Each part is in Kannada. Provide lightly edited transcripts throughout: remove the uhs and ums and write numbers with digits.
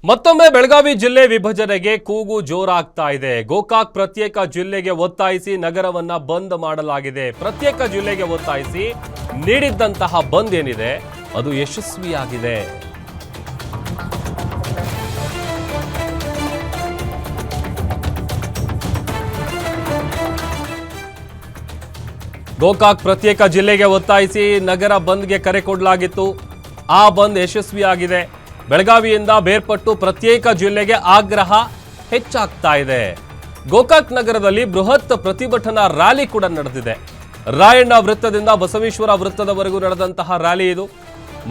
ಮತ್ತೊಮ್ಮೆ ಬೆಳಗಾವಿ ಜಿಲ್ಲೆ ವಿಭಜನೆಗೆ ಕೂಗು ಜೋರಾಗ್ತಾ ಇದೆ. ಗೋಕಾಕ್ ಪ್ರತ್ಯೇಕ ಜಿಲ್ಲೆಗೆ ಒತ್ತಾಯಿಸಿ ನಗರವನ್ನ ಬಂದ್ ಮಾಡಲಾಗಿದೆ. ಪ್ರತ್ಯೇಕ ಜಿಲ್ಲೆಗೆ ಒತ್ತಾಯಿಸಿ ನೀಡಿದ್ದಂತಹ ಬಂದ್ ಏನಿದೆ ಅದು ಯಶಸ್ವಿಯಾಗಿದೆ. ಗೋಕಾಕ್ ಪ್ರತ್ಯೇಕ ಜಿಲ್ಲೆಗೆ ಒತ್ತಾಯಿಸಿ ನಗರ ಬಂದ್ಗೆ ಕರೆ ಕೊಡಲಾಗಿತ್ತು. ಆ ಬಂದ್ ಯಶಸ್ವಿಯಾಗಿದೆ. ಬೆಳಗಾವಿಯಿಂದ ಬೇರ್ಪಟ್ಟು ಪ್ರತ್ಯೇಕ ಜಿಲ್ಲೆಗೆ ಆಗ್ರಹ ಹೆಚ್ಚಾಗ್ತಾ ಇದೆ. ಗೋಕಾಕ್ ನಗರದಲ್ಲಿ ಬೃಹತ್ ಪ್ರತಿಭಟನಾ ರ್ಯಾಲಿ ಕೂಡ ನಡೆದಿದೆ. ರಾಯಣ್ಣ ವೃತ್ತದಿಂದ ಬಸವೇಶ್ವರ ವೃತ್ತದವರೆಗೂ ನಡೆದಂತಹ ರ್ಯಾಲಿ ಇದು.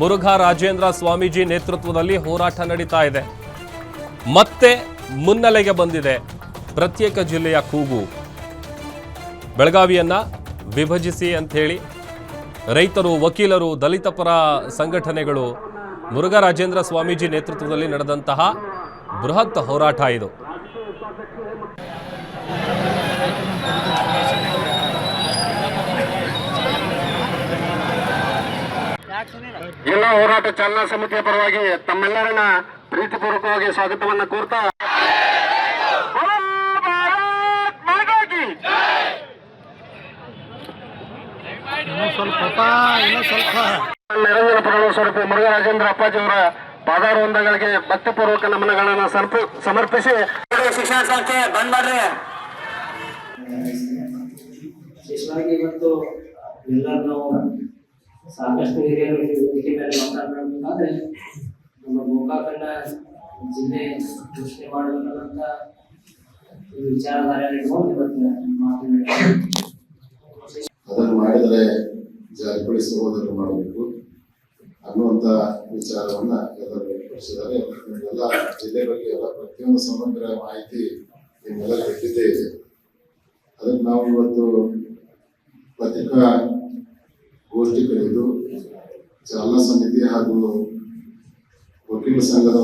ಮುರುಘಾ ರಾಜೇಂದ್ರ ಸ್ವಾಮೀಜಿ ನೇತೃತ್ವದಲ್ಲಿ ಹೋರಾಟ ನಡೀತಾ ಇದೆ. ಮತ್ತೆ ಮುನ್ನೆಲೆಗೆ ಬಂದಿದೆ ಪ್ರತ್ಯೇಕ ಜಿಲ್ಲೆಯ ಕೂಗು. ಬೆಳಗಾವಿಯನ್ನ ವಿಭಜಿಸಿ ಅಂತ ಹೇಳಿ ರೈತರು, ವಕೀಲರು, ದಲಿತ ಪರ ಸಂಘಟನೆಗಳು, ಮುರುಘಾ ರಾಜೇಂದ್ರ ಸ್ವಾಮೀಜಿ ನೇತೃತ್ವದಲ್ಲಿ ನಡೆದಂತಹ ಬೃಹತ್ ಹೋರಾಟ ಇದು. ಜಿಲ್ಲಾ ಹೋರಾಟ ಚಾಲನಾ ಸಮಿತಿಯ ಪರವಾಗಿ ತಮ್ಮೆಲ್ಲರನ್ನ ಪ್ರೀತಿಪೂರ್ವಕವಾಗಿ ಸ್ವಾಗತವನ್ನ ಕೋರ್ತಾ ನೆರವಿನ ಪೂರ್ಣ ಸ್ವರೂಪ ಮುರುಘಾ ರಾಜೇಂದ್ರ ಅಪ್ಪಾಜಿ ಅವರ ಪಾದಾರವಂದಗಳಿಗೆ ಭಕ್ತಿಪೂರ್ವಕ ನಮನಗಳನ್ನು ಸಮರ್ಪಿಸಿ ಶಿಕ್ಷಣ ಸಂಸ್ಥೆ ಬಂದ್ ಮಾಡ್ರಿ. ವಿಶೇಷವಾಗಿ ಇವತ್ತು ಎಲ್ಲರೂ ನಾವು ಸಾಕಷ್ಟು ಹಿರಿಯರು ವೇದಿಕೆ ಮೇಲೆ ಮಾತನಾಡಬೇಕಾದ್ರೆ ನಮ್ಮ ಗೋಕಾಕನ್ನ ಜಿಲ್ಲೆ ಘೋಷಣೆ ಮಾಡಬೇಕಂತ ವಿಚಾರಧಾರೆ ಇಟ್ಕೊಂಡು ಇವತ್ತು ಮಾತನಾಡಿ ಅದನ್ನು ಮಾಡಿದರೆ ಜಾರಿಗೊಳಿಸುವುದನ್ನು ಮಾಡಬೇಕು ಅನ್ನುವಂಥ ವಿಚಾರವನ್ನ ಎಲ್ಲರೂ ವ್ಯಕ್ತಪಡಿಸಿದ್ದಾರೆ. ಎಲ್ಲ ಜಿಲ್ಲೆ ಬಗ್ಗೆ ಎಲ್ಲ ಪ್ರತಿಯೊಂದು ಸಮಗ್ರ ಮಾಹಿತಿ ನಿಮ್ಮೆಲ್ಲ ಕೊಟ್ಟಿದ್ದೇ ಇದೆ. ಅದಕ್ಕೆ ನಾವು ಇವತ್ತು ಪತ್ರಿಕಾ ಗೋಷ್ಠಿ ಕರೆದು ಚಾಲನಾ ಸಮಿತಿ ಹಾಗೂ ವಕೀಲ ಸಂಘದ